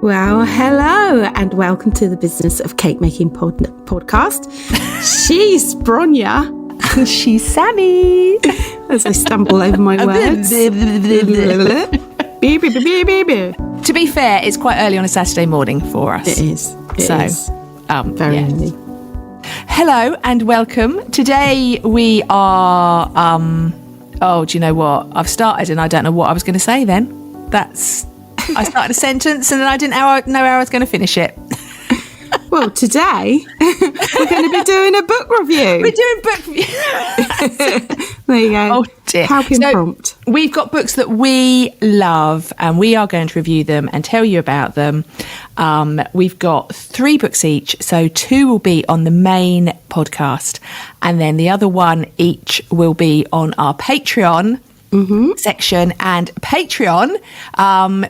Well, hello and welcome to the Business of Cake Making podcast. She's Bronya. And she's Sammie. As I stumble over my words. To be fair, it's quite early on a Saturday morning for us. It is. Very early. Hello and welcome. Today we are... do you know what? I've started and I don't know what I was going to say then. I started a sentence and then I didn't know how I was going to finish it. Well, today we're going to be doing a book review. We're doing book review. There you go. Oh dear. Helping prompt. We've got books that we love and we are going to review them and tell you about them. We've got 3 books each, so 2 will be on the main podcast and then the other one each will be on our Patreon section and Patreon,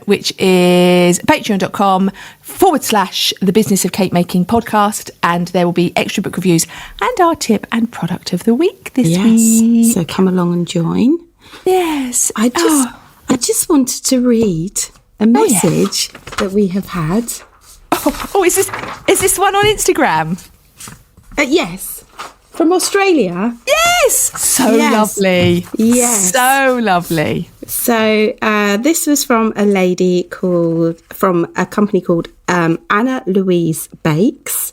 which is patreon.com/the Business of Cake Making podcast, and there will be extra book reviews and our tip and product of the week this week. So come along and join. Yes. I just wanted to read a message that we have had. Is this one on Instagram? Yes. From Australia? Yes! So lovely. Yes. So lovely. So this was from a lady from a company called Anna Louise Bakes.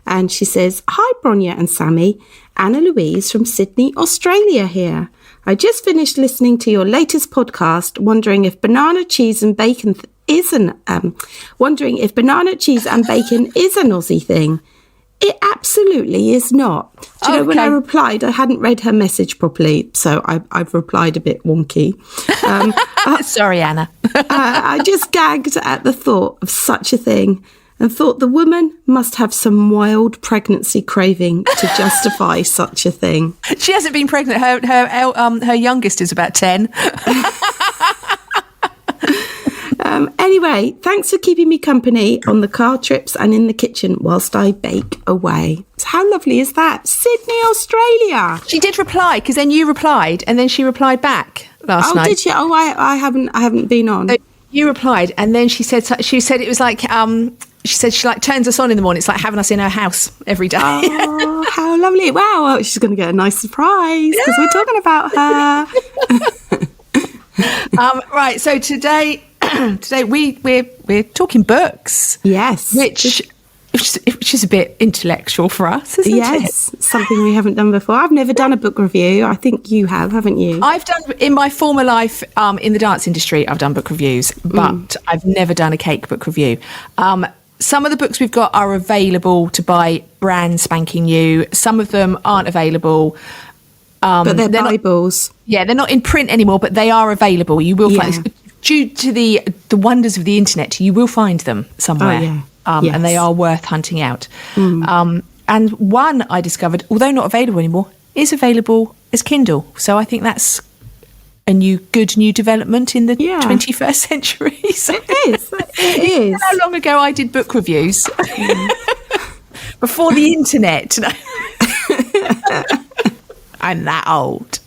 And she says, "Hi, Bronya and Sammie. Anna Louise from Sydney, Australia here. I just finished listening to your latest podcast, wondering if banana cheese and bacon is an Aussie thing. It absolutely is not." Do you know, when I replied, I hadn't read her message properly, so I've replied a bit wonky. Sorry, Anna. I just gagged at the thought of such a thing and thought the woman must have some wild pregnancy craving to justify such a thing. She hasn't been pregnant. Her youngest is about 10. Anyway, thanks for keeping me company on the car trips and in the kitchen whilst I bake away. So how lovely is that? Sydney, Australia. She did reply, because then you replied, and then she replied back last night. Oh, did she? Oh, I haven't been on. So you replied, and then she said it was like she said she like turns us on in the morning. It's like having us in her house every day. Oh, how lovely! Wow, well, she's going to get a nice surprise because we're talking about her. Right. So today we're talking books. Yes, which is a bit intellectual for us, isn't it? Yes, something we haven't done before. I've never done a book review. I think you have, haven't you? I've done in my former life in the dance industry. I've done book reviews, but I've never done a cake book review. Some of the books we've got are available to buy brand spanking new. Some of them aren't available. But they're Bibles. They're not in print anymore, but they are available. You will find, due to the wonders of the internet, you will find them somewhere. And they are worth hunting out. And one I discovered, although not available anymore, is available as Kindle. So I think that's a good new development in the 21st century. So it is. It is. How long ago I did book reviews? Before the internet. I'm that old.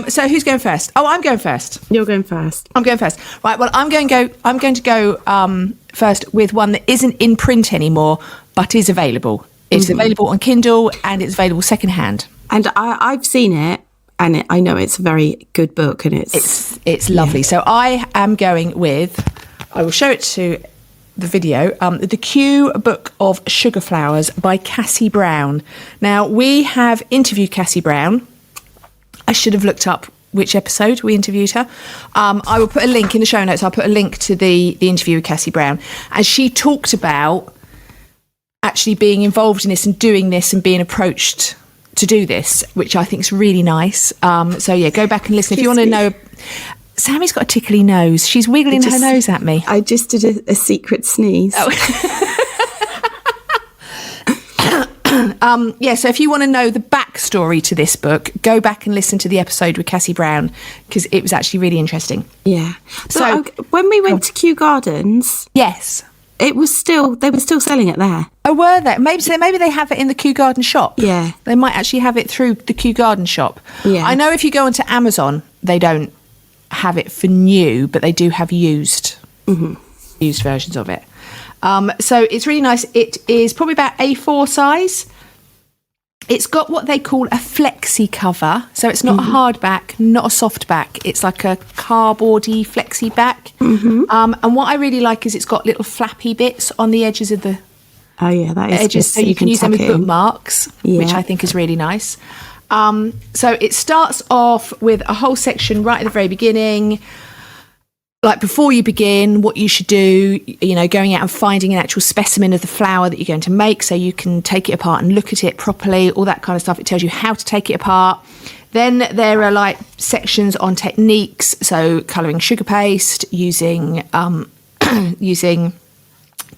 So who's going first? Oh, I'm going first. You're going first. I'm going first. Right. Well, I'm going to go first with one that isn't in print anymore, but is available. It's available on Kindle and it's available secondhand. And I've seen it, and I know it's a very good book, and it's lovely. So I am going with. I will show it to the video, The Q Book of Sugar Flowers by Cassie Brown. Now, we have interviewed Cassie Brown. I should have looked up which episode we interviewed her. I will put a link in the show notes. I'll put a link to the interview with Cassie Brown. And she talked about actually being involved in this and doing this and being approached to do this, which I think is really nice. So, go back and listen. If you want to know... Sammie's got a tickly nose. She's wiggling her nose at me. I just did a secret sneeze. Oh. So if you want to know the backstory to this book, go back and listen to the episode with Cassie Brown, because it was actually really interesting. Yeah. So when we went to Kew Gardens... Yes. They were still selling it there. Oh, were they? Maybe they have it in the Kew Garden shop. Yeah. They might actually have it through the Kew Garden shop. Yeah. I know if you go onto Amazon, they don't have it for new, but they do have used versions of it. So it's really nice. It is probably about A4 size. It's got what they call a flexi cover. So it's not a hard back, not a soft back. It's like a cardboardy flexi back. And what I really like is it's got little flappy bits on the edges of the that is edges, so you can use them with bookmarks, which I think is really nice. So it starts off with a whole section right at the very beginning, like before you begin, what you should do, going out and finding an actual specimen of the flower that you're going to make so you can take it apart and look at it properly, all that kind of stuff. It tells you how to take it apart. Then there are like sections on techniques, so colouring sugar paste, using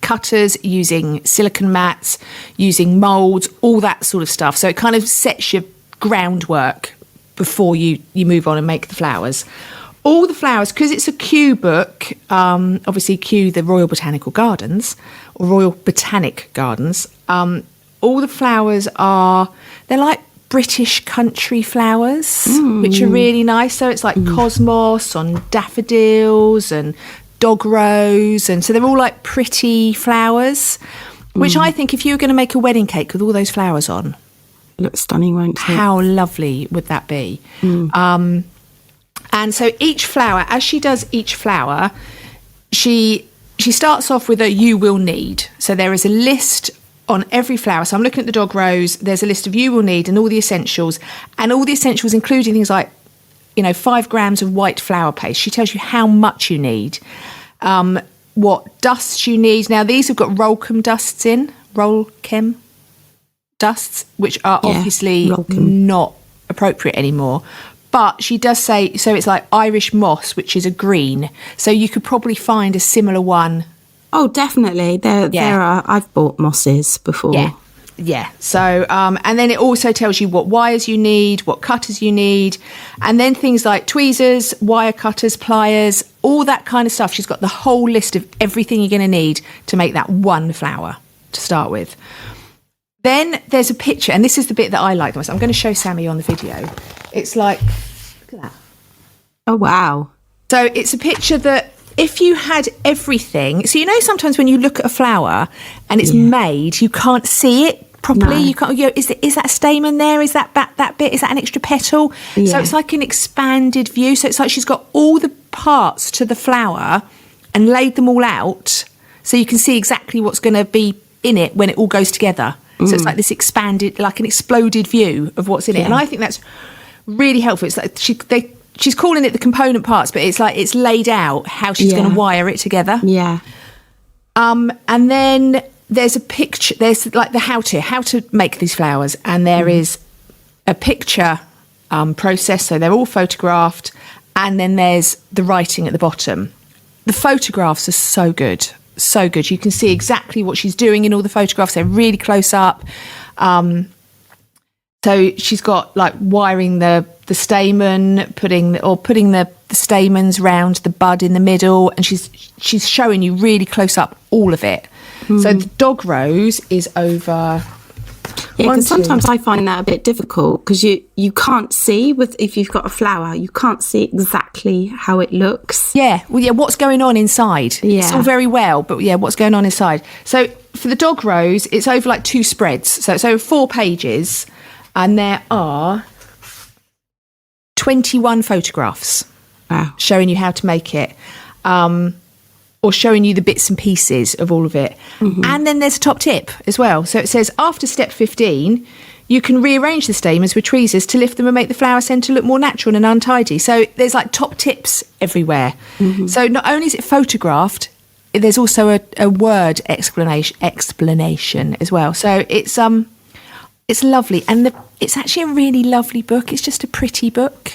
cutters, using silicone mats, using moulds, all that sort of stuff. So it kind of sets your groundwork before you move on and make the flowers. All the flowers, because it's a Kew book, obviously Kew, the Royal Botanical Gardens, or Royal Botanic Gardens, all the flowers they're like British country flowers, which are really nice. So it's like cosmos on daffodils and dog rose, and so they're all like pretty flowers, which I think if you were going to make a wedding cake with all those flowers on, looks stunning, won't it? How lovely would that be? And so each flower, as she does each flower, she starts off with a you will need. So there is a list on every flower. So I'm looking at the dog rose. There's a list of you will need and all the essentials, including things like 5 grams of white flower paste. She tells you how much you need, what dusts you need. Now these have got Rolchem dusts in, Rolchem dusts, which are obviously not appropriate anymore. But she does say, so it's like Irish moss, which is a green. So you could probably find a similar one. Oh, definitely. There are. I've bought mosses before. Yeah. So, and then it also tells you what wires you need, what cutters you need, and then things like tweezers, wire cutters, pliers, all that kind of stuff. She's got the whole list of everything you're going to need to make that one flower to start with. Then there's a picture, and this is the bit that I like the most. I'm going to show Sammie on the video. It's like, look at that. Oh, wow. So it's a picture that if you had everything, so sometimes when you look at a flower and it's made, you can't see it properly. No. You can't. Is that a stamen there? Is that bit? Is that an extra petal? Yeah. So it's like an expanded view. So it's like she's got all the parts to the flower and laid them all out, so you can see exactly what's going to be in it when it all goes together. So it's like this expanded, like an exploded view of what's in it. And I think that's really helpful. It's like she's calling it the component parts, but it's like it's laid out how she's going to wire it together. Yeah. And then there's a picture. There's like the how to make these flowers, and there is a picture process. So they're all photographed, and then there's the writing at the bottom. The photographs are so good. So good. You can see exactly what she's doing in all the photographs. They're really close up. So she's got like wiring the stamen, putting the stamens round the bud in the middle, and she's showing you really close up all of it. So the dog rose is over. Yeah, because sometimes I find that a bit difficult because you can't see if you've got a flower, you can't see exactly how it looks. Yeah, what's going on inside? Yeah, it's all very well, but what's going on inside? So for the dog rose, it's over like 2 spreads, so it's over 4 pages, and there are 21 photographs. Wow, showing you how to make it. Or showing you the bits and pieces of all of it. And then there's a top tip as well. So it says, after step 15, you can rearrange the stamens with tweezers to lift them and make the flower centre look more natural and untidy. So there's like top tips everywhere. So not only is it photographed, there's also a word explanation as well. So it's lovely. And it's actually a really lovely book. It's just a pretty book.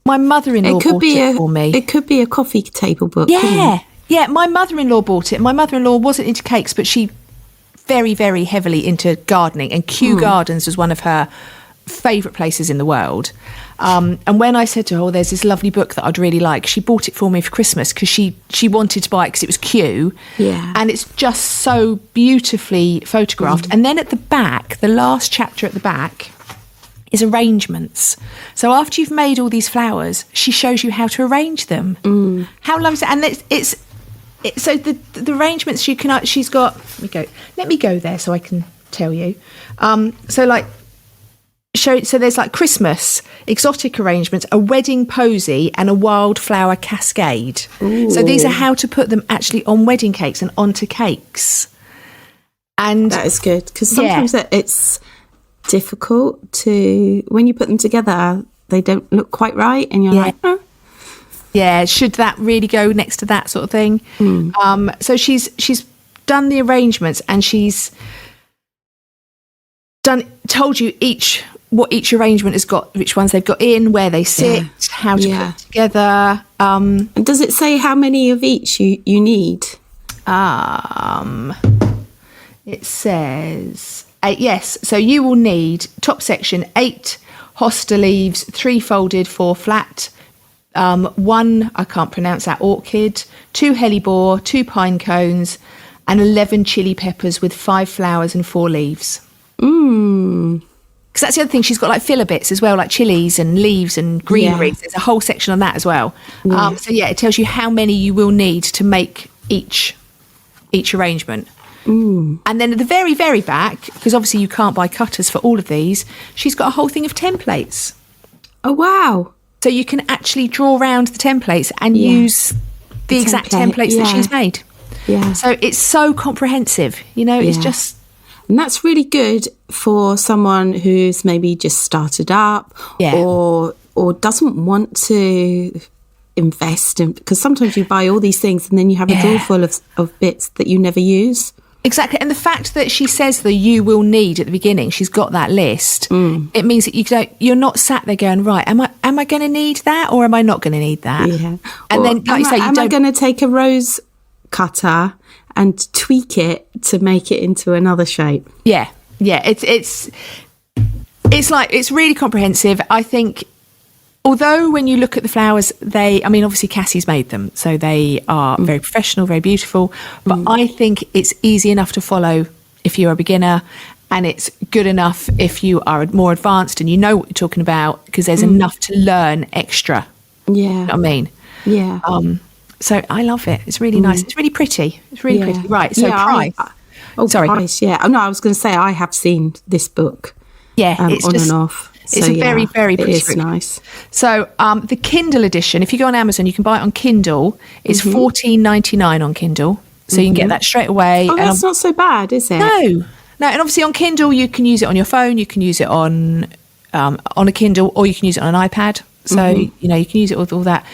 My mother-in-law bought it for me. It could be a coffee table book. Yeah. My mother-in-law bought it. My mother-in-law wasn't into cakes, but she very, very heavily into gardening. And Kew Gardens was one of her favourite places in the world. And when I said to her, there's this lovely book that I'd really like, she bought it for me for Christmas because she wanted to buy it because it was Kew. Yeah. And it's just so beautifully photographed. And then at the back, the last chapter at the back is arrangements. So after you've made all these flowers, she shows you how to arrange them. How lovely is it? And So the arrangements she's got. Let me go there so I can tell you. So like. So there's like Christmas, exotic arrangements, a wedding posy and a wildflower cascade. Ooh. So these are how to put them actually on wedding cakes and onto cakes. And that is good, because sometimes it's difficult to, when you put them together, they don't look quite right, and you're like, oh. Yeah, should that really go next to that sort of thing? So she's done the arrangements, and she's told you what each arrangement has got, which ones they've got in, where they sit, how to put it together. And does it say how many of each you need? It says 8. Yes, so you will need, top section, 8 hosta leaves, 3 folded, 4 flat, 1, I can't pronounce that, orchid, 2 hellebore, 2 pine cones, and 11 chili peppers with 5 flowers and 4 leaves. Because that's the other thing, she's got like filler bits as well, like chilies and leaves and greenery. There's a whole section on that as well. So it tells you how many you will need to make each arrangement. And then at the very, very back, because obviously you can't buy cutters for all of these, she's got a whole thing of templates. Oh, wow. So you can actually draw around the templates and use the exact templates that she's made. Yeah. So it's so comprehensive, it's just... And that's really good for someone who's maybe just started up or doesn't want to invest in, because sometimes you buy all these things and then you have a drawer full of bits that you never use. Exactly. And the fact that she says that you will need at the beginning, she's got that list, it means that you're not sat there going, right, am I going to need that, or am I not going to need that? Yeah. And then, like you say, am I going to take a rose cutter and tweak it to make it into another shape? Yeah. It's really comprehensive. I think, although when you look at the flowers, obviously Cassie's made them, so they are very professional, very beautiful. But I think it's easy enough to follow if you're a beginner, and it's good enough if you are more advanced and you know what you're talking about, because there's enough to learn extra. Yeah. You know what I mean? Yeah. So I love it. It's really nice. It's really pretty. It's really pretty. Right. So price. Sorry. Price. Yeah. No, I was going to say I have seen this book. Yeah. It's on just, and off. It's a very, very pretty. It is nice. So the Kindle edition, if you go on Amazon, you can buy it on Kindle. It's $14.99 on Kindle. So you can get that straight away. Oh, that's not so bad, is it? No. And obviously on Kindle, you can use it on your phone. You can use it on a Kindle, or you can use it on an iPad. So, you can use it with all that.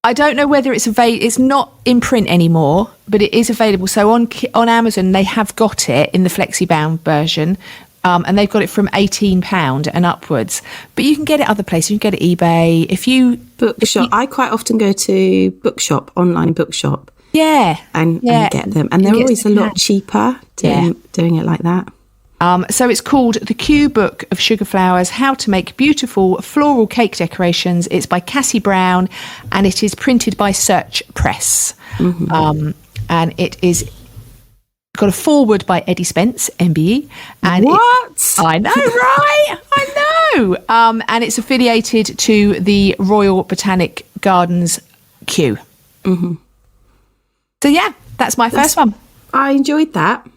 I don't know whether it's available. It's not in print anymore, but it is available. So on Amazon, they have got it in the flexi-bound version, and they've got it from £18 and upwards. But you can get it other places. You can get it eBay. Bookshop. I quite often go to online bookshop. Yeah. And get them. And they're always a lot cheaper doing it like that. So it's called The Cookbook of Sugar Flowers, How to Make Beautiful Floral Cake Decorations. It's by Cassie Brown, and it is printed by Search Press. And it is got a foreword by Eddie Spence, MBE. And what? I know, right? I know. And it's affiliated to the Royal Botanic Gardens Kew. So yeah, that's my first one. I enjoyed that.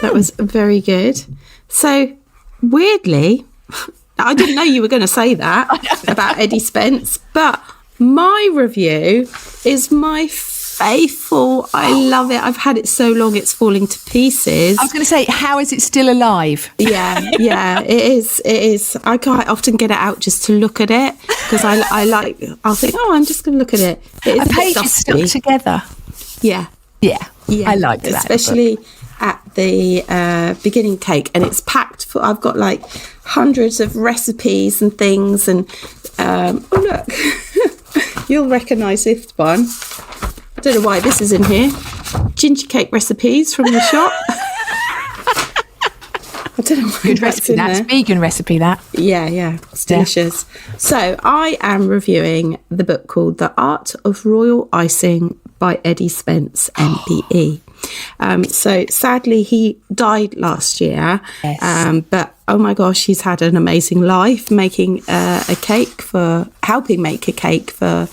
That was very good. So, weirdly, I didn't know you were going to say that about Eddie Spence, but my review is my faithful. I love it. I've had it so long it's falling to pieces. I was going to say, how is it still alive? Yeah, it is. I quite often get it out just to look at it, because I'll think, I'm just going to look at it. It is a page is stuck together. Yeah. I like that. Especially at the beginning cake, and it's packed for, I've got like hundreds of recipes and things, and look, you'll recognise this one. I don't know why this is in here. Ginger cake recipes from the shop. I don't know why good recipe. That's vegan recipe. That yeah, it's delicious. So I am reviewing the book called The Art of Royal Icing by Eddie Spence, MPE. So sadly he died last year, but oh my gosh, he's had an amazing life, helping make a cake for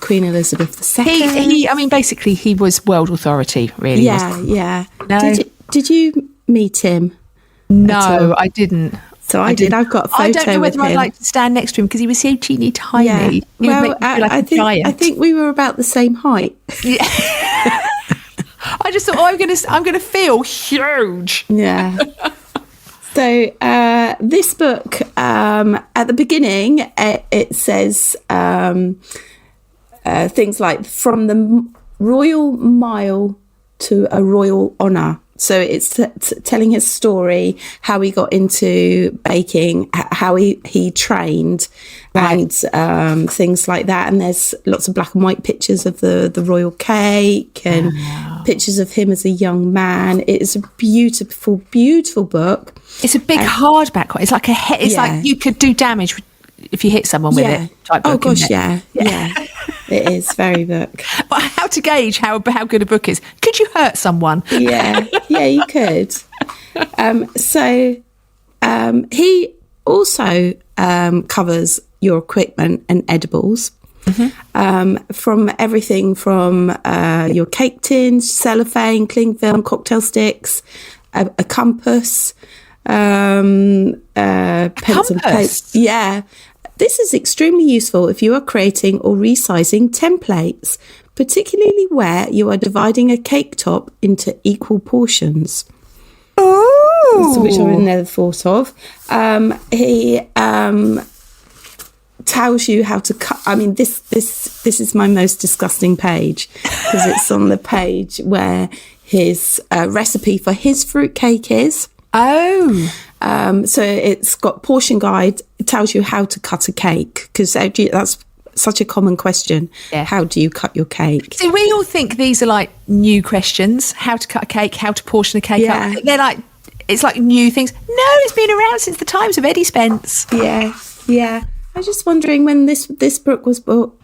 Queen Elizabeth II. Basically, he was world authority, really. Yeah, yeah. No. Did you meet him? No, I didn't. So I did. I've got a photo. I don't know whether with him. I'd like to stand next to him because he was so teeny tiny. Yeah. He Well, would make me feel like a giant. I think we were about the same height. Yeah. I just thought, I'm gonna feel huge. Yeah. So this book, at the beginning, it says things like from the royal mile to a royal honour. So it's telling his story, how he got into baking, how he trained, and things like that. And there's lots of black and white pictures of the royal cake and pictures of him as a young man. It is a beautiful, beautiful book. It's a big hardback. It's like like you could do damage if you hit someone with it. Type book, yeah. It is very book. But how to gauge how good a book is? Could you hurt someone? Yeah, you could. So he also covers your equipment and edibles. From everything from your cake tins, cellophane, cling film, cocktail sticks, a compass, pens and paper. Yeah. This is extremely useful if you are creating or resizing templates, particularly where you are dividing a cake top into equal portions. Oh, which I would never thought of. He tells you how to cut. I mean, this is my most disgusting page because it's on the page where his recipe for his fruitcake is. Oh. So it's got portion guide. It tells you how to cut a cake because that's such a common question. Yeah. How do you cut your cake? So we all think these are like new questions. How to cut a cake, how to portion a cake up. They're like, it's like new things. No, it's been around since the times of Eddie Spence. Yeah. I was just wondering when this book was brought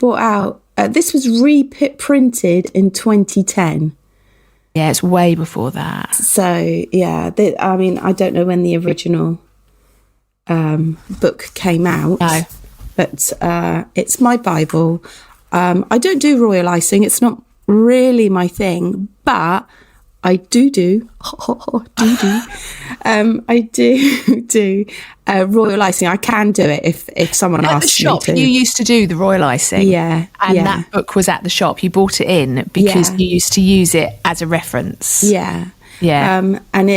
out. This was reprinted in 2010. Yeah, it's way before that. So, yeah, I don't know when the original book came out. No. But it's my Bible. I don't do royal icing. It's not really my thing, but I do royal icing. I can do it if someone asks me to. At the shop, you used to do the royal icing. Yeah. And that book was at the shop. You bought it in because you used to use it as a reference. Yeah. Yeah. And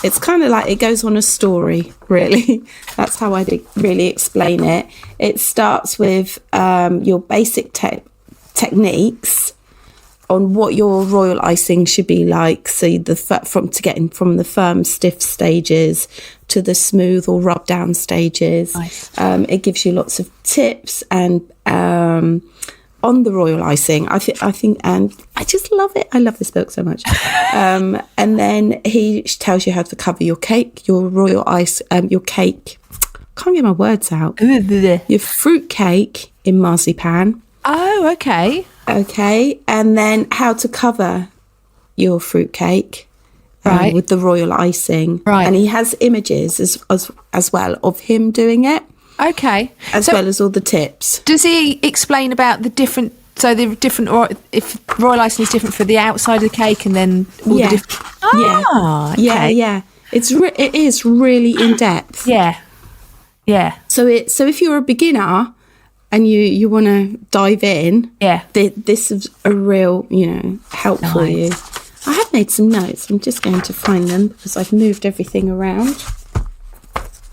it's kind of like it goes on a story, really. That's how I really explain it. It starts with your basic techniques on what your royal icing should be like. So from the firm, stiff stages to the smooth or rub down stages. Nice. It gives you lots of tips and on the royal icing. I think, and I just love it. I love this book so much. And then he tells you how to cover your cake, your royal ice, your cake. Can't get my words out. Your fruit cake in marzipan. Oh, okay. Okay, and then how to cover your fruitcake with the royal icing. Right. And he has images as well of him doing it. Okay. As well as all the tips. Does he explain about the different, or if royal icing is different for the outside of the cake and then all the different... Ah, okay. Yeah. It is really in depth. Yeah. So if you're a beginner and you want to dive in, this is a real, help for you. I have made some notes. I'm just going to find them because I've moved everything around.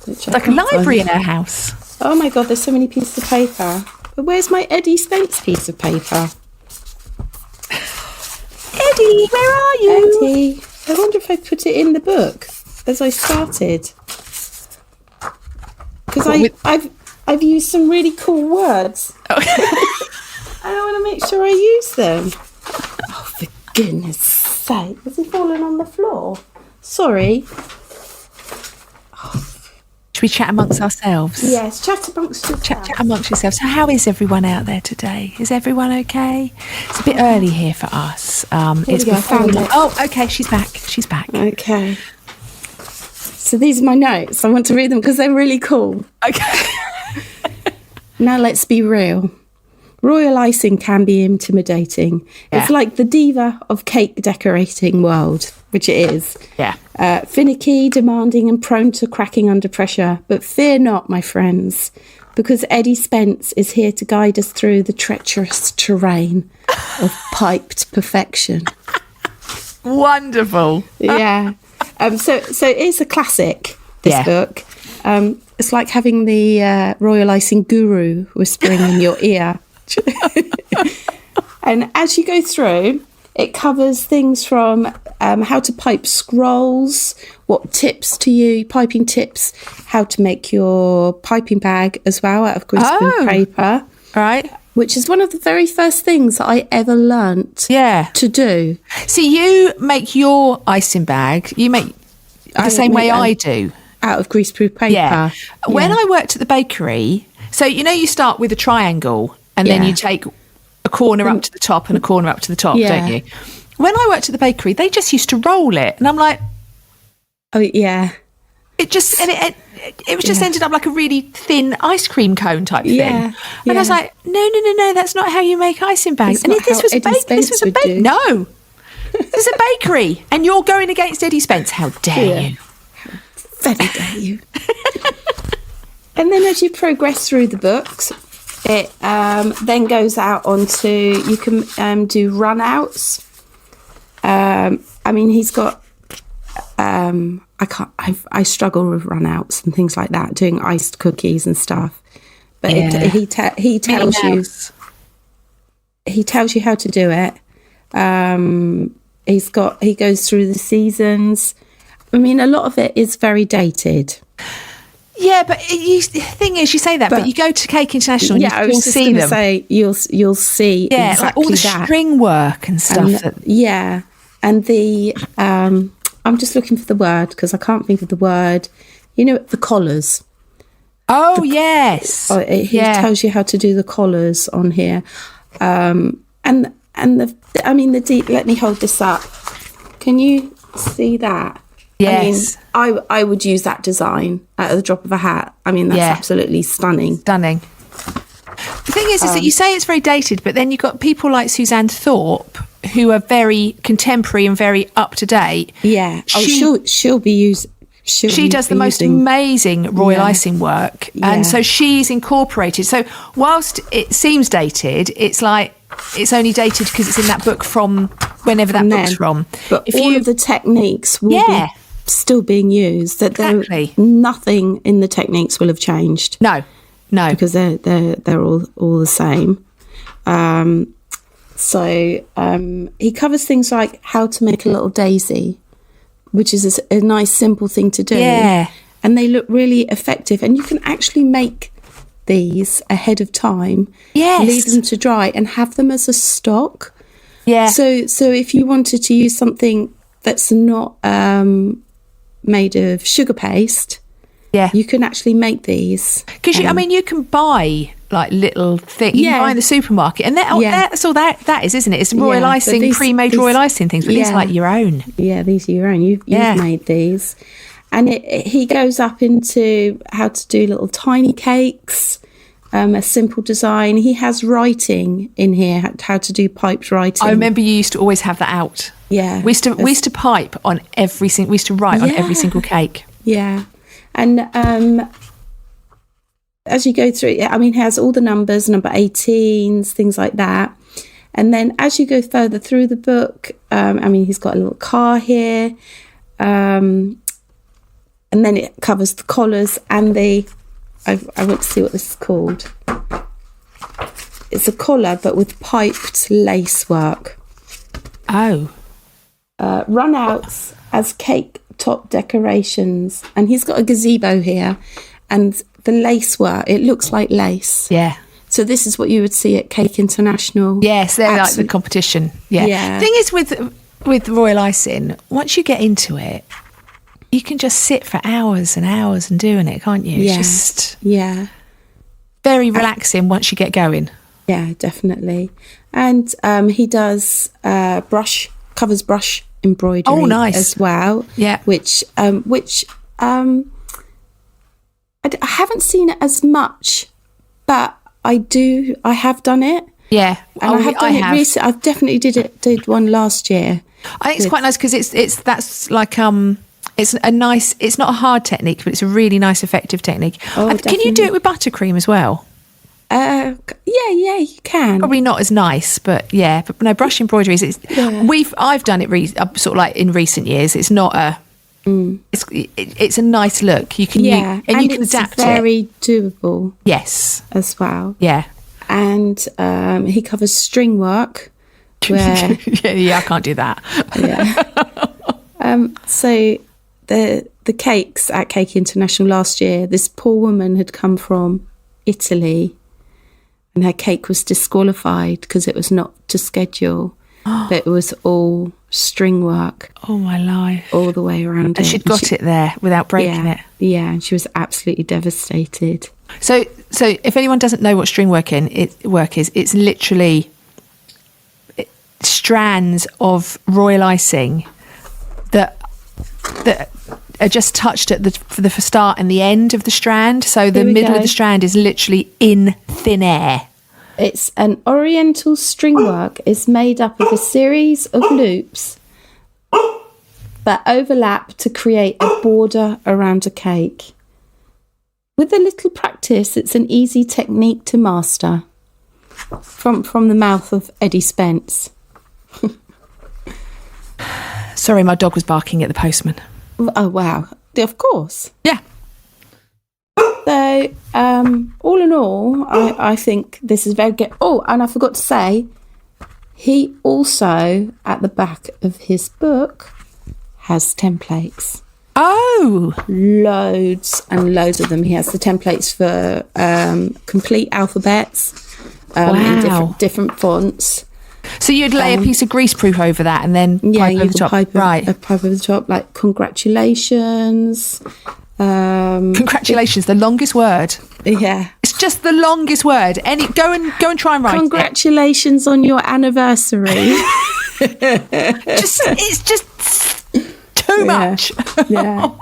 It's like a library in our house. Oh my God, there's so many pieces of paper. But where's my Eddie Spence piece of paper? Eddie, where are you? Eddie, I wonder if I put it in the book as I started. Because I've used some really cool words. I want to make sure I use them. Oh, for goodness sake. Has he fallen on the floor? Sorry. Should we chat amongst ourselves? Yes, chat amongst yourselves. Chat amongst yourselves. So how is everyone out there today? Is everyone okay? It's a bit early here for us. It's before we... Oh, okay, she's back. Okay. So these are my notes. I want to read them because they're really cool. Okay. Now let's be real. Royal icing can be intimidating. Yeah. It's like the diva of cake decorating world, which it is. Yeah. Finicky, demanding and prone to cracking under pressure. But fear not, my friends, because Eddie Spence is here to guide us through the treacherous terrain of piped perfection. Wonderful. Yeah. So it's a classic, this book. It's like having the Royal Icing guru whispering in your ear. And as you go through, it covers things from how to pipe scrolls, what tips to use, piping tips, how to make your piping bag as well out of greaseproof paper. Right. Which is one of the very first things I ever learnt to do. So you make your icing bag, you make the same way I do. Out of greaseproof paper. Yeah. When I worked at the bakery, so you start with a triangle and then you take a corner up to the top and a corner up to the top, don't you? When I worked at the bakery, they just used to roll it. And I'm like... Oh, yeah. It just... And it was just ended up like a really thin ice cream cone type thing. And I was like, no, that's not how you make icing bags. And this was a bakery. No. This is a bakery. And you're going against Eddie Spence. How dare you? How very dare you. And then as you progress through the books, it then goes out onto, you can do run-outs. I mean, he's got, I struggle with run-outs and things like that, doing iced cookies and stuff. But he tells you how to do it. He goes through the seasons. I mean, a lot of it is very dated. Yeah, but the thing is, you say that, but you go to Cake International, and you'll see them. Say you'll see exactly like all the string work and stuff. And the I'm just looking for the word because I can't think of the word. The collars. Oh yes, he tells you how to do the collars on here, and let me hold this up. Can you see that? Yes. I mean, I would use that design at the drop of a hat. I mean, that's absolutely stunning. Stunning. The thing is that you say it's very dated, but then you've got people like Suzanne Thorpe who are very contemporary and very up to date. Yeah. She'll be used. She does the most amazing royal icing work. And so she's incorporated. So whilst it seems dated, it's like it's only dated because it's in that book from whenever that book's from. But all of the techniques will be still being used. Exactly. Nothing in the techniques will have changed. No. Because they're all the same. So he covers things like how to make a little daisy, which is a nice, simple thing to do. Yeah. And they look really effective. And you can actually make these ahead of time. Yes. Leave them to dry and have them as a stock. Yeah. So if you wanted to use something that's not made of sugar paste, you can actually make these. Because you can buy like little things. You can buy in the supermarket, and that's all that is, isn't it? It's royal icing, pre-made royal icing things, but these are like your own. Yeah, these are your own. You've made these, and he goes up into how to do little tiny cakes. A simple design. He has writing in here, how to do piped writing. I remember you used to always have that out. Yeah. We used to pipe on every single, we used to write on every single cake. Yeah. And as you go through, he has all the numbers, number 18s, things like that. And then as you go further through the book, he's got a little car here. And then it covers the collars and I want to see what this is called. It's a collar, but with piped lace work. Oh. Run-outs as cake top decorations. And he's got a gazebo here. And the lace work, it looks like lace. Yeah. So this is what you would see at Cake International. Yes, they're like the competition. Yeah. The thing is with royal icing, once you get into it, you can just sit for hours and hours and doing it, can't you? Yeah. It's just very relaxing once you get going. Yeah, definitely. And he does covers brush embroidery as well. Yeah. Which I haven't seen it as much, but I have done it. Yeah, And I have done it recently. I've definitely did one last year. I think it's quite nice because that's like it's a nice. It's not a hard technique, but it's a really nice, effective technique. Oh, can you do it with buttercream as well? Yeah, you can. Probably not as nice, but yeah. But no, brush embroideries. I've done it sort of like in recent years. It's not a. It's a nice look. You can and you can adapt it. Very doable. Yes, as well. Yeah, and he covers string work. Where yeah, I can't do that. Yeah. So the cakes at Cake International last year, this poor woman had come from Italy, and her cake was disqualified because it was not to schedule. But it was all string work. Oh, my life. All the way around and she'd got it there without breaking it. Yeah, and she was absolutely devastated. So if anyone doesn't know what string work is, it's literally strands of royal icing that are just touched at for the start and the end of the strand. So the middle of the strand is literally in thin air. It's an oriental string work. It's made up of a series of loops that overlap to create a border around a cake. With a little practice, it's an easy technique to master. From the mouth of Eddie Spence. Sorry, my dog was barking at the postman. Oh, wow. Of course. Yeah. So, all in all, I think this is very good. Oh, and I forgot to say, he also, at the back of his book, has templates. Oh! Loads and loads of them. He has the templates for complete alphabets in different fonts. So you'd lay a piece of greaseproof over that and then pipe over the top. A pipe over the top, like congratulations. Congratulations, the longest word. Yeah, it's just the longest word. Go and try and write congratulations on your anniversary. It's just too much. Yeah.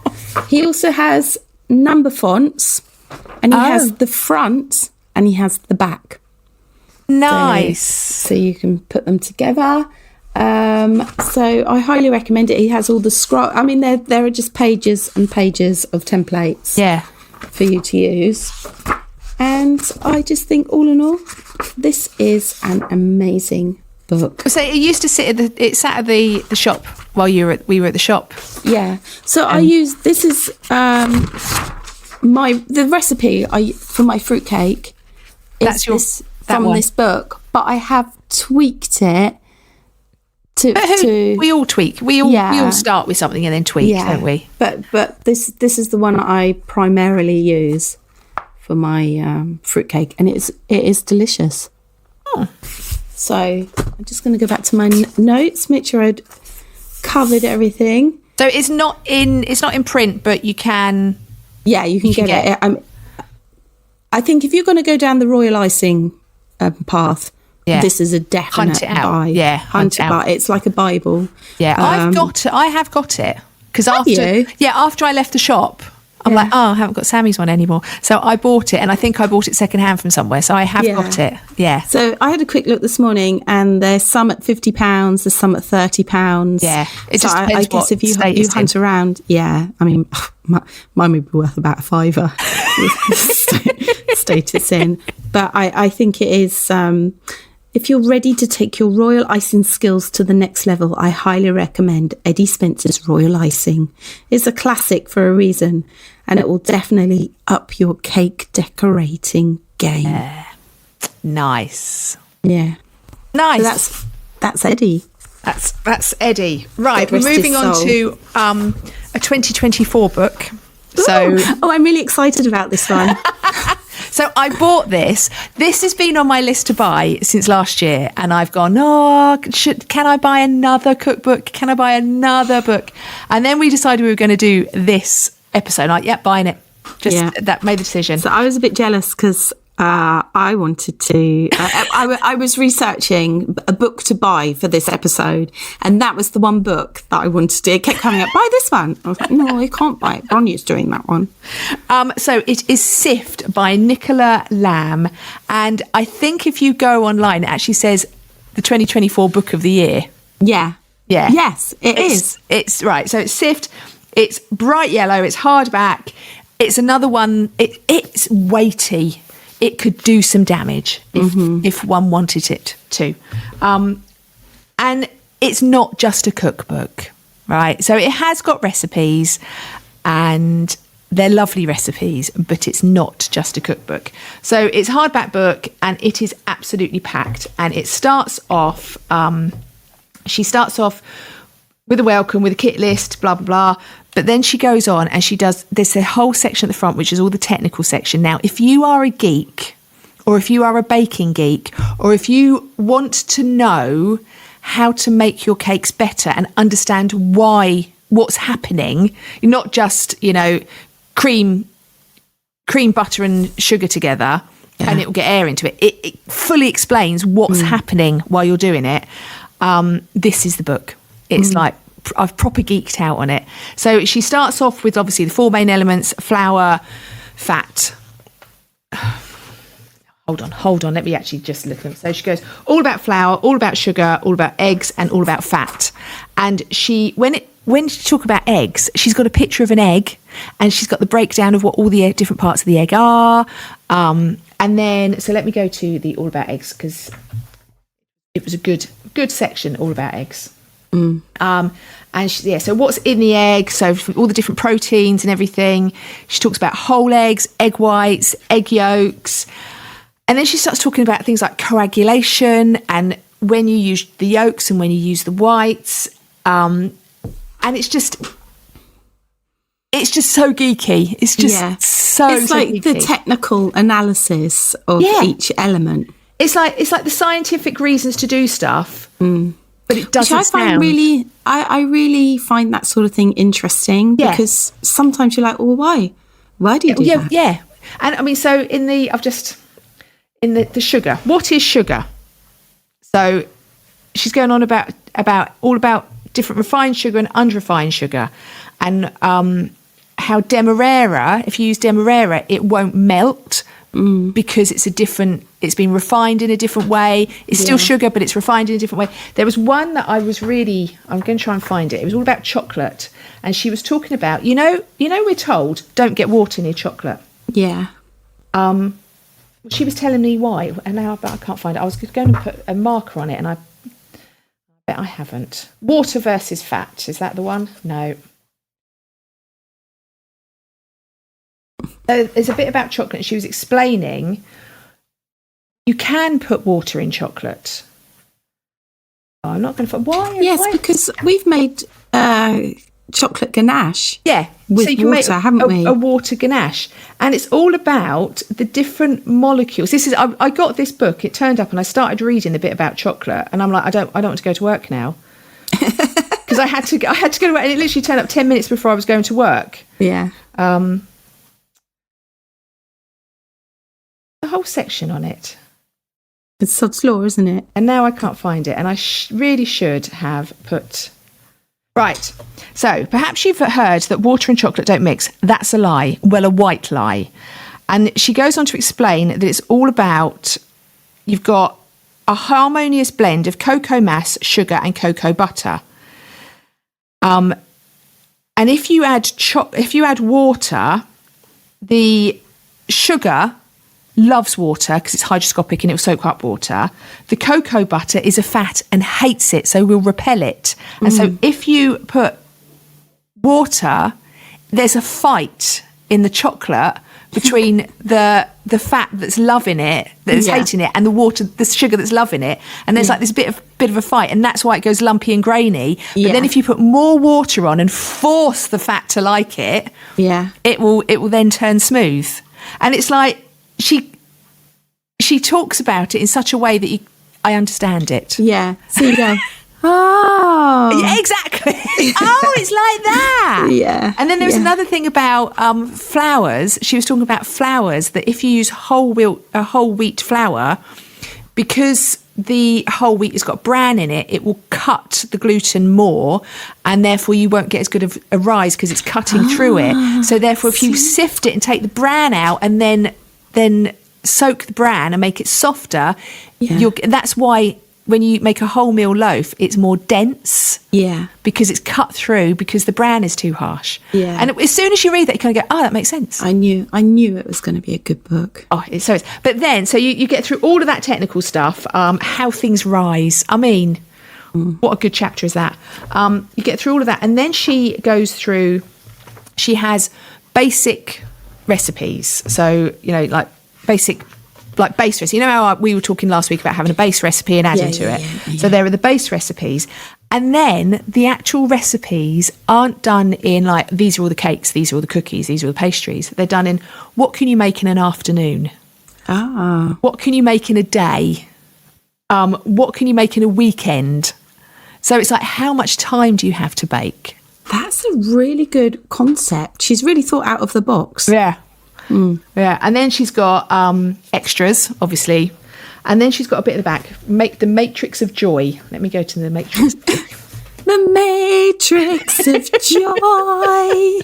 He also has number fonts, and he has the front and he has the back. Nice. So you can put them together. So I highly recommend it. He has all the scroll. I mean, there are just pages and pages of templates. Yeah. For you to use. And I just think, all in all, this is an amazing book. So it used to sit at the shop while we were at the shop. Yeah. So I use this is the recipe for my fruitcake. This book, but I have tweaked it to we all tweak. We all start with something and then tweak, don't we? But this is the one I primarily use for my fruitcake, and it is delicious. Oh. So I'm just going to go back to my notes, make sure I'd covered everything. So it's not in print, but you can. Yeah, you can get it. I think if you're going to go down the royal icing path, this is a definite buy. Yeah, hunt it out. It's like a Bible. Yeah, I have got it because after I left the shop, I'm like, I haven't got Sammie's one anymore. So I bought it, and I think I bought it secondhand from somewhere. So I have got it. Yeah. So I had a quick look this morning, and there's some at £50, there's some at £30. Yeah. It so just depends I guess if you hunt around, I mean, mine would be worth about £5. State it's in. But I think it is. If you're ready to take your royal icing skills to the next level, I highly recommend Eddie Spence's Royal Icing. It's a classic for a reason, and it will definitely up your cake decorating game. Yeah. Nice. Yeah. Nice. So that's Eddie. That's Eddie. Right, we're moving on to a 2024 book. So, I'm really excited about this one. So I bought this. This has been on my list to buy since last year, and I've gone, can I buy another cookbook? Can I buy another book? And then we decided we were going to do this episode. Like, buying it. That made the decision. So I was a bit jealous because I wanted to. I was researching a book to buy for this episode, and that was the one book that I wanted to. It kept coming up. Buy this one. I was like, no, I can't buy it. Bronya's doing that one. So it is Sift by Nicola Lamb, and I think if you go online, it actually says the 2024 Book of the Year. Yeah. Yes, is. It's right. So it's Sift. It's bright yellow. It's hardback. It's another one. It's weighty. It could do some damage if one wanted it to. And it's not just a cookbook, right? So it has got recipes, and they're lovely recipes, but it's not just a cookbook. So it's a hardback book, and it is absolutely packed. And it starts off, she starts off with a welcome, with a kit list, blah, blah, blah. But then she goes on and there's a whole section at the front, which is all the technical section. Now, if you are a geek, or if you are a baking geek, or if you want to know how to make your cakes better and understand what's happening, not just, cream, butter and sugar together, and it will get air into it. It fully explains what's happening while you're doing it. This is the book. It's like, I've proper geeked out on it. So she starts off with obviously the 4 main elements: flour, fat. Hold on. Let me actually just look at them. So she goes all about flour, all about sugar, all about eggs, and all about fat. And when she talks about eggs, she's got a picture of an egg, and she's got the breakdown of what all the different parts of the egg are. And then, so let me go to the all about eggs, because it was a good section all about eggs. And so what's in the egg, so all the different proteins and everything. She talks about whole eggs, egg whites, egg yolks, and then she starts talking about things like coagulation, and when you use the yolks and when you use the whites, and it's just so geeky. It's just so like geeky. The technical analysis of each element. It's like the scientific reasons to do stuff. But it doesn't sound... I really find that sort of thing interesting, because sometimes you're like, well, why? Why do you do that? Yeah. And I mean, so in the sugar, what is sugar? So she's going on about all about different refined sugar and unrefined sugar, and how Demerara, if you use Demerara, it won't melt because it's been refined in a different way. It's still sugar, but it's refined in a different way. There was one that I'm going to try and find it. It was all about chocolate, and she was talking about, we're told don't get water near chocolate. Yeah. She was telling me why, and now I can't find it. I was going to put a marker on it, and I bet I haven't. Water versus fat, is that the one? No. There's a bit about chocolate. She was explaining you can put water in chocolate. Oh, I'm not going to. Why? Yes, because we've made chocolate ganache. Yeah, with so water, haven't we? A water ganache, and it's all about the different molecules. I got this book. It turned up, and I started reading a bit about chocolate, and I'm like, I don't want to go to work now, because I had to go to work, and it literally turned up 10 minutes before I was going to work. Yeah. A whole section on it. It's Sod's Law, isn't it? And now I can't find it, and I really should have put... Right, so perhaps you've heard that water and chocolate don't mix. That's a lie. Well, a white lie. And she goes on to explain that it's all about... You've got a harmonious blend of cocoa mass, sugar, and cocoa butter. And if you add water, the sugar loves water because it's hygroscopic and it will soak up water. The cocoa butter is a fat and hates it, so will repel it. And so if you put water, there's a fight in the chocolate between the fat that's loving it, that's hating it, and the sugar that's loving it. And there's like this bit of a fight, and that's why it goes lumpy and grainy. But then if you put more water on and force the fat to like it, it will then turn smooth. And it's like she talks about it in such a way that I understand it. Yeah. So you go, Oh. Yeah, exactly. Oh, it's like that. Yeah. And then there was another thing about flours. She was talking about flours, that if you use whole wheat flour, because the whole wheat has got bran in it, it will cut the gluten more, and therefore you won't get as good of a rise because it's cutting through it. So therefore, if you sift it and take the bran out and then soak the bran and make it softer, that's why when you make a wholemeal loaf, it's more dense. Yeah. Because it's cut through, because the bran is too harsh. Yeah. And as soon as you read that, you kind of go, oh, that makes sense. I knew it was going to be a good book. Oh, but then, so you get through all of that technical stuff, how things rise. I mean, what a good chapter is that? You get through all of that, and then she goes through, she has basic recipes. So, like basic, like base recipe. You know how we were talking last week about having a base recipe and adding to it? Yeah. So there are the base recipes. And then the actual recipes aren't done in like, these are all the cakes, these are all the cookies, these are all the pastries. They're done in, what can you make in an afternoon? What can you make in a day? What can you make in a weekend? So it's like, how much time do you have to bake? That's a really good concept. She's really thought out of the box. Yeah. Yeah, and then she's got extras, obviously, and then she's got a bit at the back. Make the Matrix of Joy. Let me go to the Matrix. The Matrix of Joy.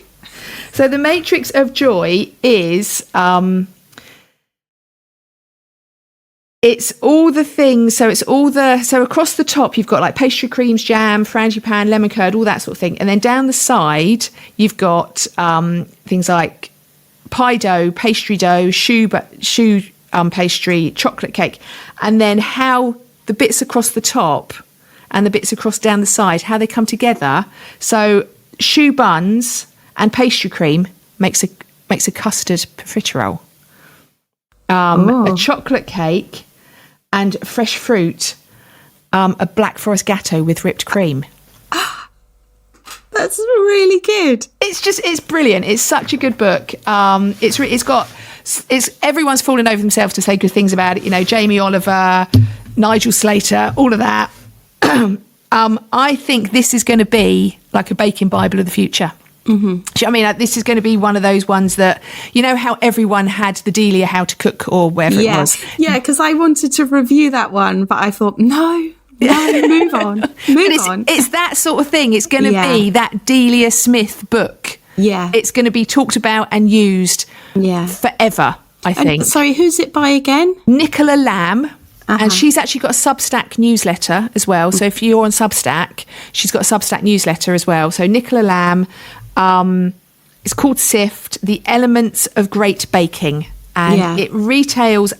So the Matrix of Joy is it's all the things. So so across the top you've got like pastry creams, jam, frangipane, lemon curd, all that sort of thing, and then down the side you've got things like pie dough, pastry dough, choux pastry, chocolate cake, and then how the bits across the top and the bits across down the side, how they come together. So choux buns and pastry cream makes a custard profiterole. A chocolate cake and fresh fruit, a black forest gâteau with whipped cream. That's really good. It's brilliant. It's such a good book. It's everyone's fallen over themselves to say good things about it. Jamie Oliver, Nigel Slater, all of that. I think this is going to be like a baking Bible of the future. Mm-hmm. I mean, this is going to be one of those ones that, how everyone had the Delia How to Cook or whatever it was. Yeah, because I wanted to review that one, but I thought, no, move on. It's that sort of thing. It's going to be that Delia Smith book. Yeah. It's going to be talked about and used forever, I think. Sorry, who's it by again? Nicola Lamb. And she's actually got a Substack newsletter as well. So if you're on Substack, she's got a Substack newsletter as well. So Nicola Lamb, it's called Sift, The Elements of Great Baking. And it retails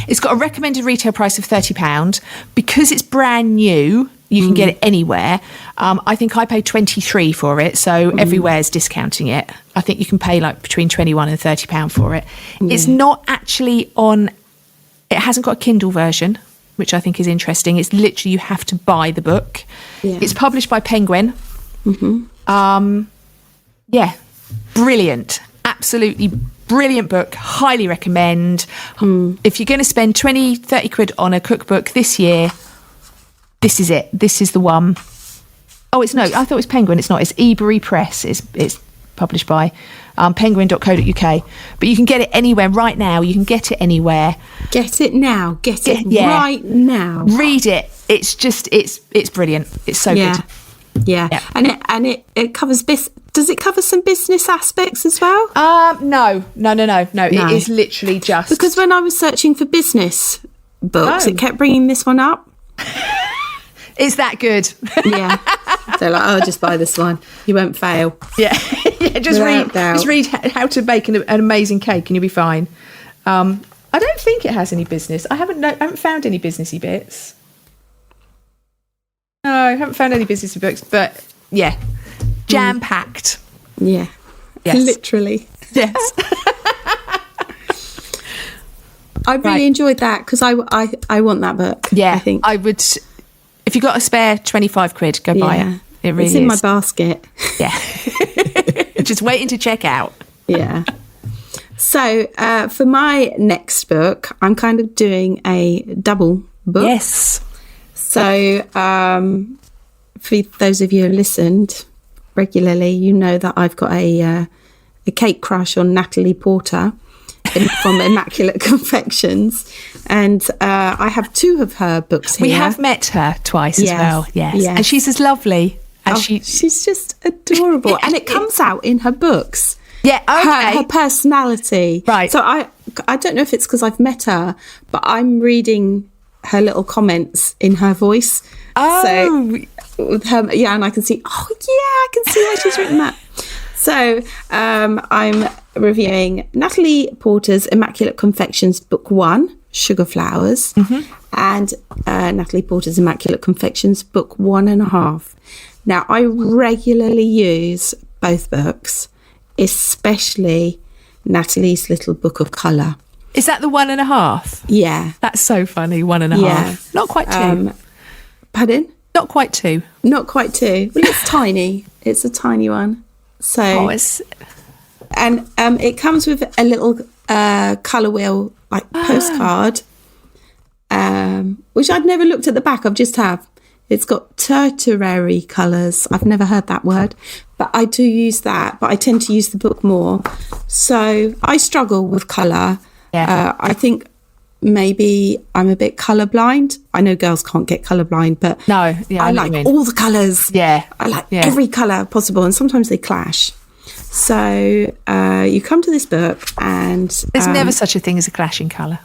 it's got a recommended retail price of £30. Because it's brand new, you can get it anywhere. I think I paid £23 for it, so everywhere's discounting it. I think you can pay like between £21 and £30 for it. It's not actually it hasn't got a Kindle version, which I think is interesting. It's literally, you have to buy the book. Yeah. It's published by Penguin. Brilliant. Absolutely brilliant book. Highly recommend. If you're going to spend 20-30 quid on a cookbook this year, this is it. This is the one. I thought it was Penguin. It's not. It's Ebury Press. It's published by penguin.co.uk. But you can get it anywhere right now. You can get it anywhere. Get it now. Get it right now. Read it. It's just, it's brilliant. It's so good. Yeah. And it covers does it cover some business aspects as well? No. It is literally just, because when I was searching for business books, it kept bringing this one up. It's that good. Yeah. So just buy this one. You won't fail. Yeah. Just read how to bake an amazing cake and you'll be fine. I don't think it has any business. I haven't found any businessy bits. No, I haven't found any businessy books, but jam-packed. Yeah. Yes. Literally. Yes. I really enjoyed that because I want that book. Yeah, I think I would. If you got a spare 25 quid, go buy it. It really is. It's in my basket. Yeah. Just waiting to check out. Yeah. So for my next book, I'm kind of doing a double book. Yes. So for those of you who listened regularly, you know that I've got a cake crush on Natalie Porter from Immaculate Confections, and I have 2 of her books here. We have met her twice as well, yes. And she's as lovely. And she's just adorable, and it comes out in her books. Yeah, okay. Her personality. Right. So I don't know if it's because I've met her, but I'm reading her little comments in her voice. Oh. So with her, and I can see, I can see why she's written that. So I'm reviewing Natalie Porter's Immaculate Confections Book 1, Sugar Flowers, and Natalie Porter's Immaculate Confections Book 1.5. Now, I regularly use both books, especially Natalie's little book of colour. Is that the 1.5? Yeah. That's so funny, 1.5. Yeah. Not quite 2. Pardon? Not quite 2. Not quite 2. Well, it's tiny. It's a tiny one. So, and it comes with a little colour wheel, like postcard, which I'd never looked at the back. I've just have. It's got tertiary colours. I've never heard that word, but I do use that. But I tend to use the book more. So I struggle with colour. Yeah. I think maybe I'm a bit colourblind. I know girls can't get colourblind, but no, yeah, I like all the colours. Yeah. I like every colour possible, and sometimes they clash. So you come to this book and... There's never such a thing as a clash in colour.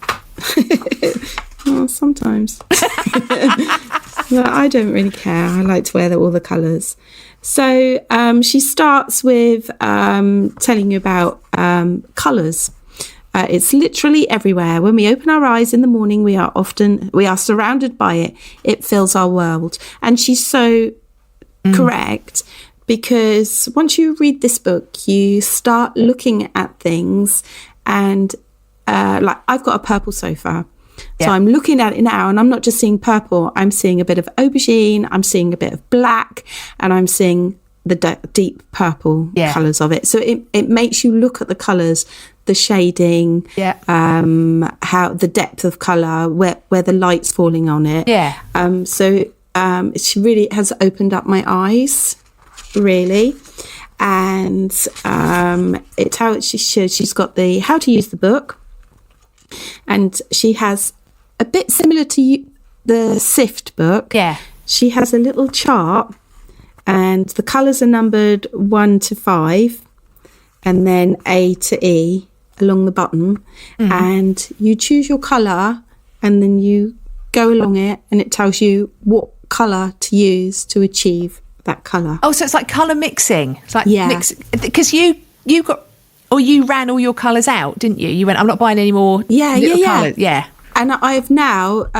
Well, sometimes. But I don't really care. I like to wear all the colours. So she starts with telling you about colours. It's literally everywhere. When we open our eyes in the morning, we are surrounded by it. It fills our world. And she's so correct, because once you read this book, you start looking at things, and like I've got a purple sofa. So I'm looking at it now, and I'm not just seeing purple. I'm seeing a bit of aubergine, I'm seeing a bit of black, and I'm seeing the deep purple colours of it. So it makes you look at the colours, the shading, how the depth of colour, where the light's falling on it. So she really has opened up my eyes, really. And it's how she's got the how to use the book, and she has a bit similar to the Sift book. She has a little chart, and the colours are numbered 1 to 5, and then A to E along the bottom, and you choose your colour, and then you go along it, and it tells you what colour to use to achieve that colour. Oh, so it's like colour mixing. It's like because you got, or you ran all your colours out, didn't you? You went, I'm not buying any more. Colours. Yeah. And I've now,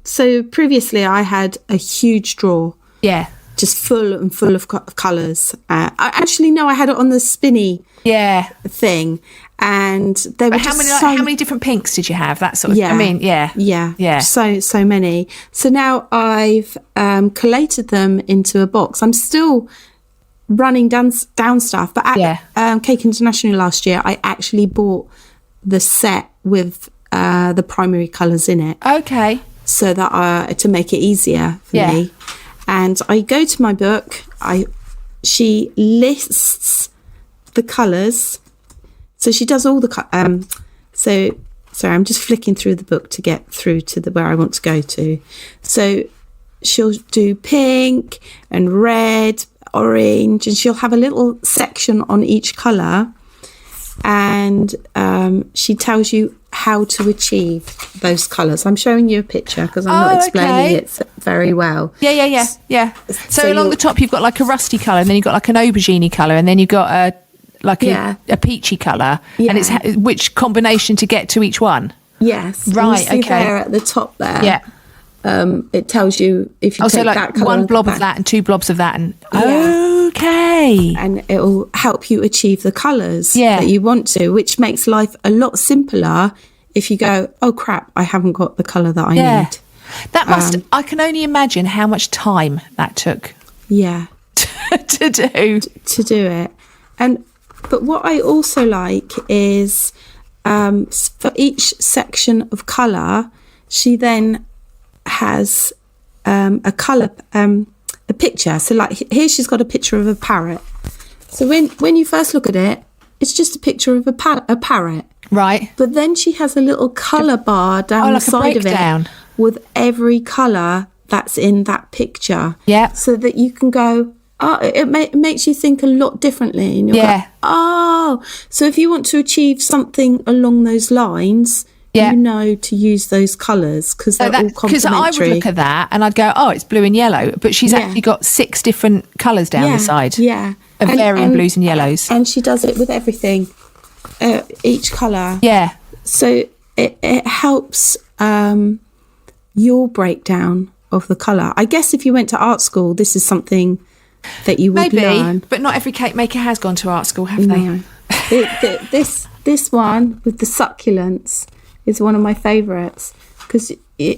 so previously I had a huge drawer. Just full of colours. I had it on the spinny thing. And there were how many different pinks did you have? That sort of I mean, so many. So now I've collated them into a box. I'm still running down stuff, but at Cake International last year, I actually bought the set with the primary colours in it. Okay. So that to make it easier for me. And I go to my book. She lists the colours. So she does all the sorry, I'm just flicking through the book to get through to where I want to go to. So she'll do pink and red, orange, and she'll have a little section on each colour, and she tells you how to achieve those colours. I'm showing you a picture because I'm not explaining it very well. So along the top you've got like a rusty colour, and then you've got like an aubergine colour, and then you've got a peachy colour, and it's which combination to get to each one. Yes. Right, you see there at the top there. It tells you if you take that colour, one blob of that and 2 blobs of that, and okay, and it will help you achieve the colours that you want to, which makes life a lot simpler if you go, oh crap, I haven't got the colour that I need. That must I can only imagine how much time that took to do it. But what I also like is for each section of colour, she then has a colour a picture. So like here she's got a picture of a parrot. So when you first look at it, it's just a picture of a parrot. Right. But then she has a little colour bar down the side of it with every colour that's in that picture. Yeah. So that you can go, oh, it makes you think a lot differently. And you'll go, oh. So if you want to achieve something along those lines, you know to use those colours because they're all complementary. Because I would look at that and I'd go, oh, it's blue and yellow. But she's actually got 6 different colours down the side. Yeah. Of varying blues and yellows. And she does it with everything, each colour. Yeah. So it helps your breakdown of the colour. I guess if you went to art school, this is something that you would learn. But not every cake maker has gone to art school, have they? This one with the succulents is one of my favourites because,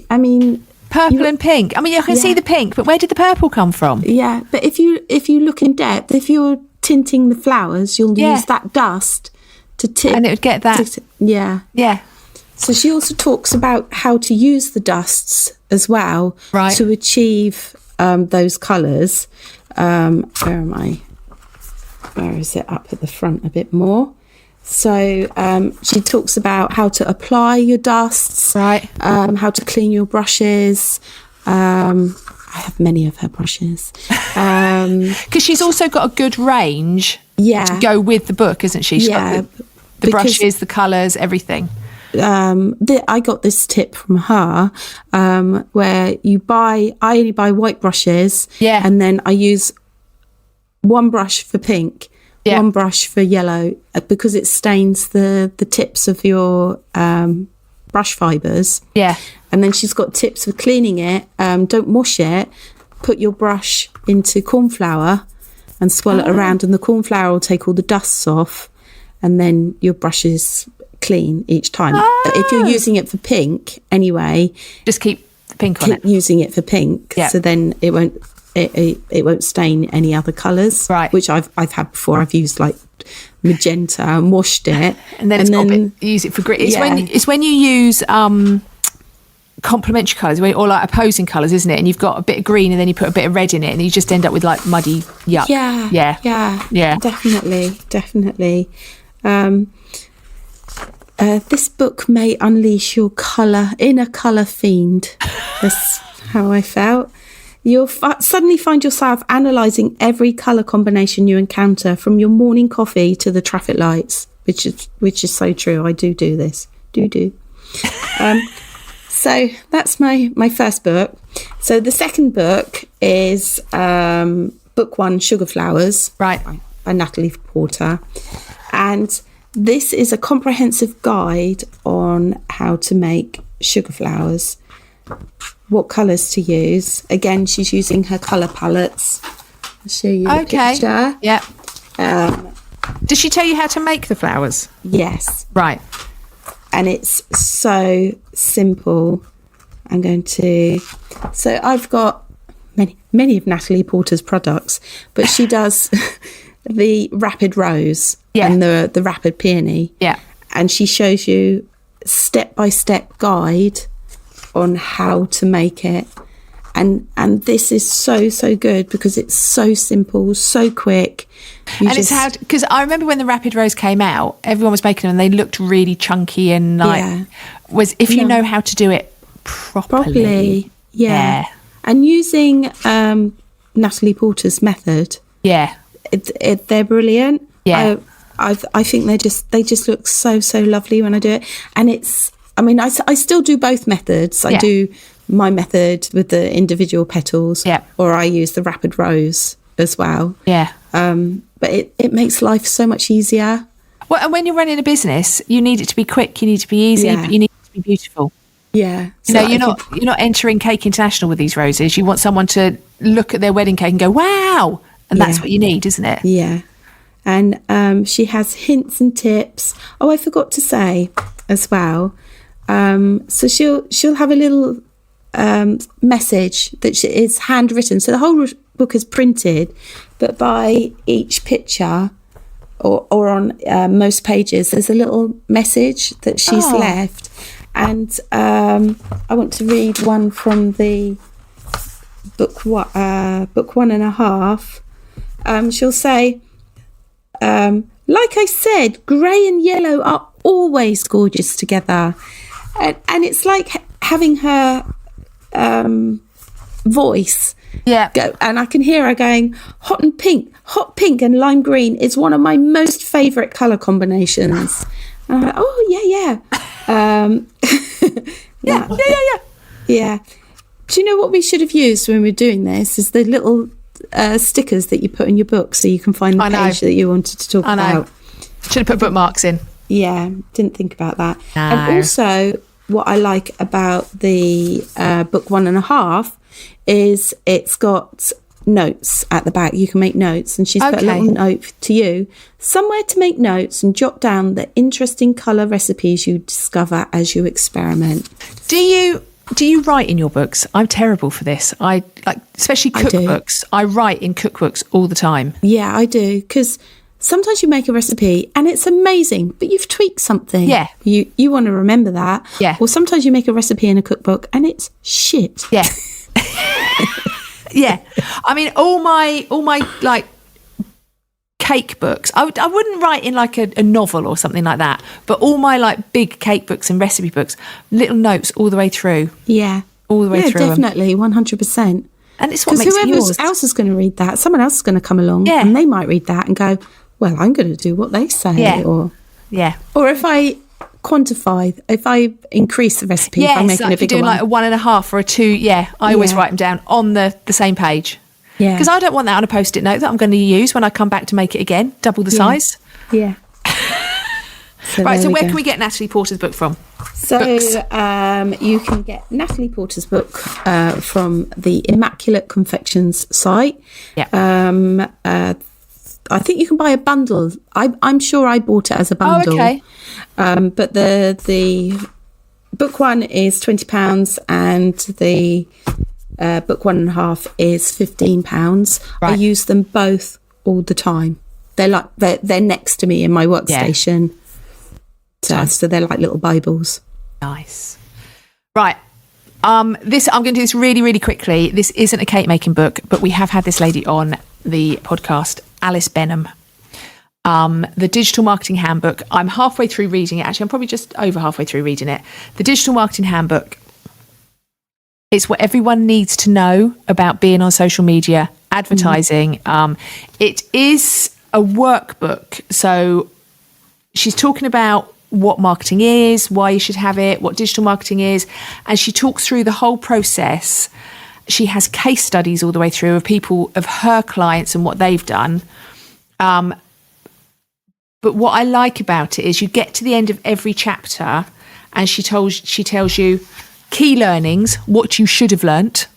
I mean... Purple and pink. I mean, you can see the pink, but where did the purple come from? Yeah, but if you look in depth, if you're tinting the flowers, you'll use that dust to tint. And it would get that. Yeah. So she also talks about how to use the dusts as well to achieve those colours. Where am I? Where is it? Up at the front a bit more. So she talks about how to apply your dusts, how to clean your brushes. I have many of her brushes. Because she's also got a good range to go with the book, isn't she? She's got the brushes, the colours, everything. I got this tip from her where I only buy white brushes and then I use one brush for pink, one brush for yellow because it stains the tips of your brush fibres. And then she's got tips for cleaning it. Don't wash it. Put your brush into corn flour and swirl it around and the corn flour will take all the dusts off and then your brush is clean each time. But if you're using it for pink anyway, just keep the pink on it. Keep using it for pink, so then it won't stain any other colours. Which I've had before. I've used like magenta and washed it, and then use it for green. It's when you use complementary colours or like opposing colours, isn't it? And you've got a bit of green and then you put a bit of red in it, and you just end up with like muddy yuck. Yeah. Definitely. This book may unleash your inner colour fiend. That's how I felt. You'll suddenly find yourself analysing every colour combination you encounter, from your morning coffee to the traffic lights, which is so true. I do this. So that's my first book. So the second book is book 1, Sugar Flowers, by Natalie Porter, and this is a comprehensive guide on how to make sugar flowers, what colours to use. Again, she's using her colour palettes. I'll show you the picture. Yeah. Does she tell you how to make the flowers? Yes. Right. And it's so simple. So I've got many of Natalie Porter's products, but she does the Rapid Rose and the Rapid Peony. Yeah. And she shows you step-by-step guide on how to make it. And this is so good because it's so simple, so quick. It's hard because I remember when the Rapid Rose came out, everyone was making them and they looked really chunky and you know how to do it properly. Yeah. And using Natalie Porter's method. Yeah. They're brilliant. Yeah. I think they just look so lovely when I do it. And I still do both methods. I do my method with the individual petals, or I use the Rapid Rose as well. Yeah. But it makes life so much easier. Well, and when you're running a business, you need it to be quick, you need it to be easy, but you need it to be beautiful. Yeah. So you're not entering Cake International with these roses. You want someone to look at their wedding cake and go, wow. And that's what you need, isn't it? Yeah. And she has hints and tips. Oh, I forgot to say as well. So she'll have a little message that is handwritten. So the whole book is printed, but by each picture or on most pages, there's a little message that she's left. And I want to read one from the book 1.5, she'll say, like I said, grey and yellow are always gorgeous together. And it's like having her voice go, and I can hear her going, hot pink and lime green is one of my most favourite colour combinations. And I'm like, oh, yeah. Yeah. Do you know what we should have used when we were doing this? Is the little stickers that you put in your book so you can find the page that you wanted to talk about. Should have put bookmarks in. Yeah, didn't think about that. No. And also, what I like about the book 1.5 is it's got notes at the back. You can make notes, and she's put a little note to you, somewhere to make notes and jot down the interesting colour recipes you discover as you experiment. Do you write in your books? I'm terrible for this. I like, especially cookbooks. I write in cookbooks all the time. Yeah, I do, because sometimes you make a recipe and it's amazing, but you've tweaked something. Yeah. You want to remember that. Yeah. Or sometimes you make a recipe in a cookbook and it's shit. Yeah. Yeah. I mean, all my like cake books, I wouldn't write in like a novel or something like that, but all my like big cake books and recipe books, little notes all the way through. Yeah. All the way through. Yeah, definitely, 100%. And it's what makes it yours. Because whoever else is going to read that, someone else is going to come along and they might read that and go, well, I'm going to do what they say. Yeah. Or if I increase the recipe, if I'm making a bigger one. If you're doing like a 1.5 or a 2, I always write them down on the same page. Yeah. Because I don't want that on a Post-it note that I'm going to use when I come back to make it again, double the size. Yeah. So right, so where can we get Natalie Porter's book from? So you can get Natalie Porter's book from the Immaculate Confections site. Yeah. I think you can buy a bundle. I'm sure I bought it as a bundle. Oh, okay. But the book one is £20 and the book 1.5 is £15. Right. I use them both all the time. They're next to me in my workstation. Yeah. So they're like little Bibles. Nice. Right. I'm going to do this really, really quickly. This isn't a cake making book, but we have had this lady on the podcast, Alice Benham. The Digital Marketing Handbook. I'm halfway through reading it. Actually, I'm probably just over halfway through reading it. The Digital Marketing Handbook. It's what everyone needs to know about being on social media, advertising. It is a workbook. So she's talking about what marketing is, why you should have it, what digital marketing is. And she talks through the whole process. She has case studies all the way through of her clients and what they've done. But what I like about it is you get to the end of every chapter and she tells you key learnings, what you should have learnt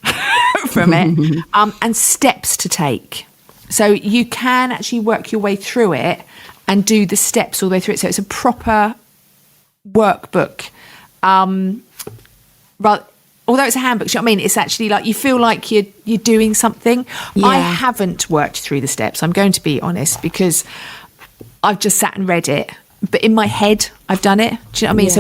from it, and steps to take. So you can actually work your way through it and do the steps all the way through it. So it's a proper workbook. Although it's a handbook, do you know what I mean? It's actually like you feel like you're doing something. Yeah. I haven't worked through the steps, I'm going to be honest, because I've just sat and read it. But in my head, I've done it. Do you know what I mean? Yeah.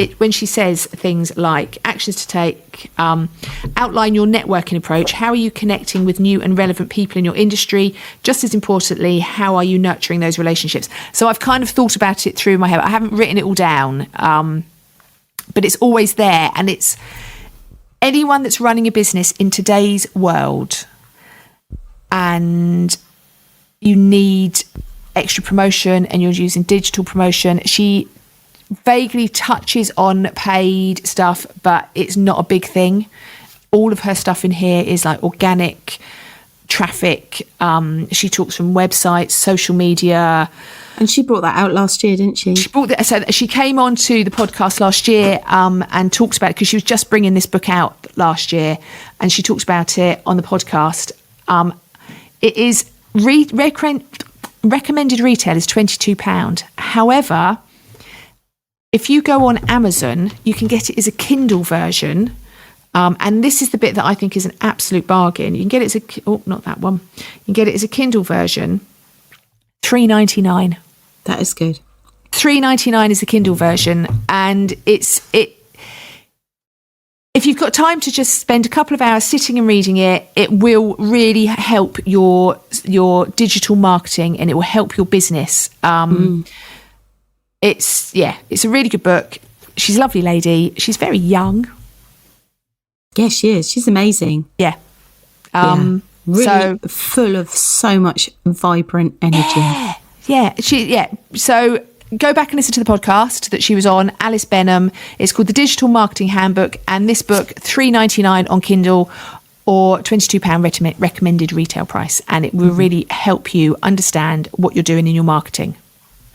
So when she says things like actions to take, outline your networking approach, how are you connecting with new and relevant people in your industry? Just as importantly, how are you nurturing those relationships? So I've kind of thought about it through my head. I haven't written it all down, but it's always there. And it's anyone that's running a business in today's world and you need extra promotion and you're using digital promotion. She vaguely touches on paid stuff, but it's not a big thing. All of her stuff in here is like organic traffic. She talks from websites, social media. And she brought that out last year, didn't she? So she came on to the podcast last year and talks about it because she was just bringing this book out last year, and she talks about it on the podcast. It is recommended retail is £22. However, if you go on Amazon, you can get it as a Kindle version. And this is the bit that I think is an absolute bargain. You can get it as not that one. You can get it as a Kindle version, $3.99. That is good. $3.99 is the Kindle version, and if if you've got time to just spend a couple of hours sitting and reading it, it will really help your digital marketing, and it will help your business. It's a really good book. She's a lovely lady. She's very young. Yeah, she is. She's amazing. Yeah. Really full of so much vibrant energy. Yeah. So go back and listen to the podcast that she was on, Alice Benham. It's called The Digital Marketing Handbook, and this book, $3.99 on Kindle or £22 recommended retail price, and it will really help you understand what you're doing in your marketing.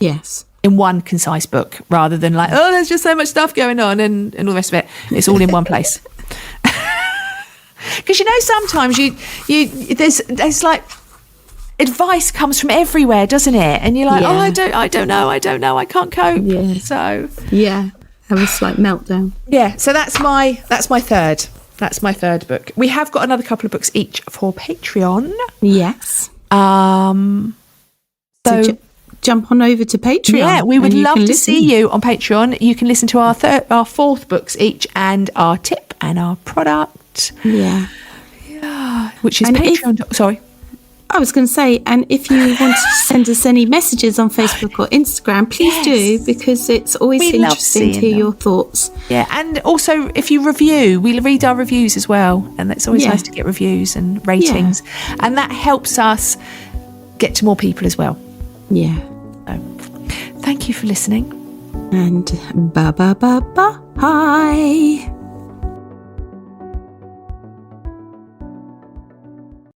Yes. In one concise book, rather than like, oh, there's just so much stuff going on and all the rest of it. It's all in one place. Because sometimes there's like advice comes from everywhere, doesn't it? And you're like, oh, I don't know, I can't cope. Yeah. So have a slight meltdown. Yeah. So that's my third. That's my third book. We have got another couple of books each for Patreon. Yes. So jump on over to Patreon. Yeah, we would love to see you on Patreon. You can listen to our fourth books each, and our tip and our product. Yeah. Which is Patreon. Sorry. I was going to say, and if you want to send us any messages on Facebook or Instagram, please do, because it's always interesting to hear your thoughts. Yeah, and also if you review, we read our reviews as well, and it's always nice to get reviews and ratings, and that helps us get to more people as well. Yeah. So, thank you for listening. And bye.